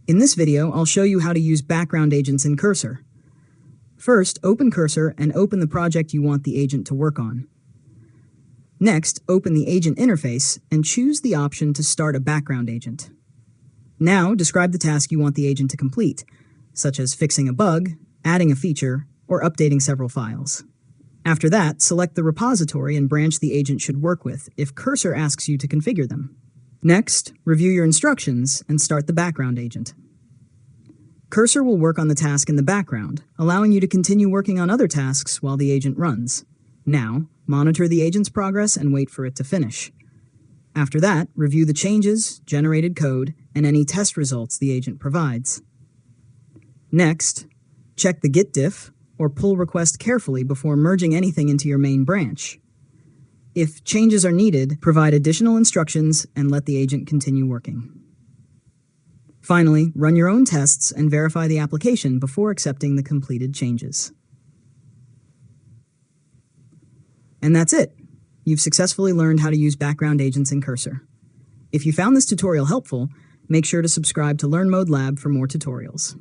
In this video, I'll show you how to use background agents in Cursor. First, open Cursor and open the project you want the agent to work on. Next, open the agent interface and choose the option to start a background agent. Now, describe the task you want the agent to complete, such as fixing a bug, adding a feature, or updating several files. After that, select the repository and branch the agent should work with if Cursor asks you to configure them. Next, review your instructions and start the background agent. Cursor will work on the task in the background, allowing you to continue working on other tasks while the agent runs. Now, monitor the agent's progress and wait for it to finish. After that, review the changes, generated code, and any test results the agent provides. Next, check the git diff or pull request carefully before merging anything into your main branch. If changes are needed, provide additional instructions and let the agent continue working. Finally, run your own tests and verify the application before accepting the completed changes. And that's it. You've successfully learned how to use background agents in Cursor. If you found this tutorial helpful, make sure to subscribe to Learn Mode Lab for more tutorials.